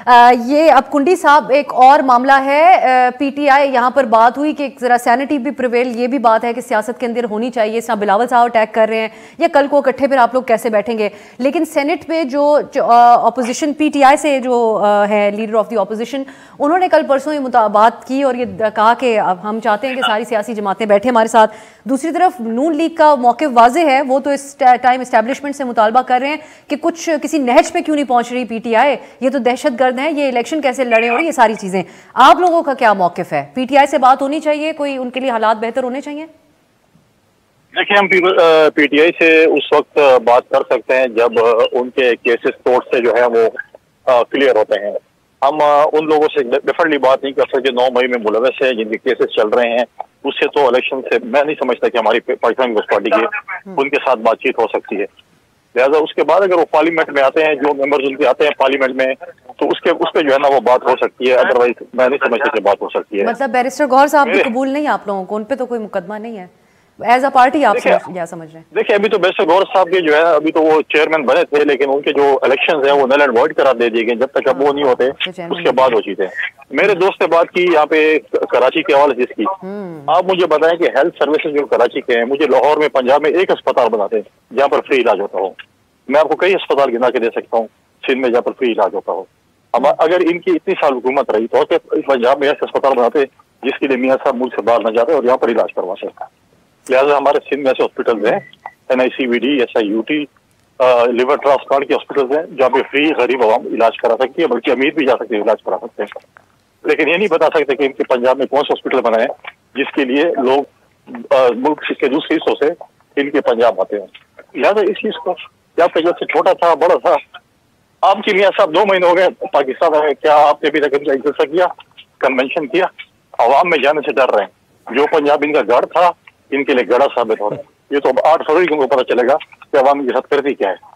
ये अब कुंडी साहब एक और मामला है। पीटीआई यहाँ पर बात हुई कि जरा सैनिटी भी प्रिवेल, ये भी बात है कि सियासत के अंदर होनी चाहिए। इस बिलावल साहब अटैक कर रहे हैं या कल को इकट्ठे फिर आप लोग कैसे बैठेंगे। लेकिन सेनेट में जो अपोजिशन पीटीआई से जो है लीडर ऑफ द अपोजिशन, उन्होंने कल परसों ये बात की और ये कहा कि अब हम चाहते हैं कि सारी सियासी जमातें बैठे हमारे साथ। दूसरी तरफ नून लीग का मौक़िफ़ वाज़ेह है, वो तो इस टाइम एस्टैब्लिशमेंट से मुतालबा कर रहे हैं कि कुछ किसी नहज पे क्यों नहीं पहुंच रही पीटीआई, ये तो दहशतगर्द है, ये इलेक्शन कैसे लड़े और ये सारी चीजें। आप लोगों का क्या मौक़िफ़ है? पीटीआई से बात होनी चाहिए, कोई उनके लिए हालात बेहतर होने चाहिए? देखिए, हम पीटीआई से उस वक्त बात कर सकते हैं जब उनके केसेस कोर्ट से जो है वो क्लियर होते हैं। हम उन लोगों से डेफिनेटली बात नहीं कर सकते 9 मई में मुलविस है, जिनके केसेस चल रहे हैं। उससे तो इलेक्शन से मैं नहीं समझता कि हमारी पाकिस्तान पीपल्स पार्टी के उनके साथ बातचीत हो सकती है। लिहाजा उसके बाद अगर वो पार्लियामेंट में आते हैं, जो मेंबर्स उनके आते हैं पार्लियामेंट में, तो उस पे जो है ना वो बात हो सकती है। अदरवाइज मैं नहीं समझता कि बात हो सकती है। मतलब बैरिस्टर गौहर साहब भी कबूल नहीं आप लोगों को, उन पे तो कोई मुकदमा नहीं है एज अ पार्टी, आप क्या समझ रहे हैं? देखिए, अभी तो बैरिस्टर गौहर साहब के जो है अभी तो वो चेयरमैन बने थे, लेकिन उनके जो इलेक्शंस हैं वो नल एंड वॉइड करार दे दिए गए। जब तक अब वो नहीं होते उसके बाद वो चीजें। मेरे दोस्त से बात की यहाँ पे कराची के हवाले से इसकी, आप मुझे बताएं कि हेल्थ सर्विसेज जो कराची के हैं, मुझे लाहौर में पंजाब में एक अस्पताल बनाते हैं जहाँ पर फ्री इलाज होता हो। मैं आपको कई अस्पताल गिना के दे सकता हूँ सिंध में जहाँ पर फ्री इलाज होता हो। हम अगर इनकी इतनी साल हुकूमत रही तो पंजाब में ऐसे अस्पताल बनाते जिसके लिए मियाँ साहब मुल्क से बाहर न जाते और यहाँ पर इलाज करवाते। लिहाजा हमारे सिंध में ऐसे हॉस्पिटल हैं, NICVD, SIUT, लिवर ट्रांसप्लांट के हॉस्पिटल हैं जहाँ पे फ्री गरीब आवाम इलाज करा सकती है, बल्कि अमीर भी जा सकते हैं इलाज करा सकते हैं। लेकिन ये नहीं बता सकते कि इनके पंजाब में कौन से हॉस्पिटल बनाए जिसके लिए लोग मुल्क के दूसरे हिस्सों से इनके पंजाब आते हैं। लिहाजा इस चीज को आपका जैसे छोटा था बड़ा था, आपके मियाँ साहब 2 महीने हो गए पाकिस्तान में, क्या आपने अभी तक इनका जलसा किया, कन्वेंशन किया? अवाम में जाने से डर रहे हैं। जो पंजाब इनका गढ़ था इनके लिए गड़ा साबित हो रहा है। ये तो अब 8 फरवरी को पता चलेगा कि अवाम की हद करती क्या है।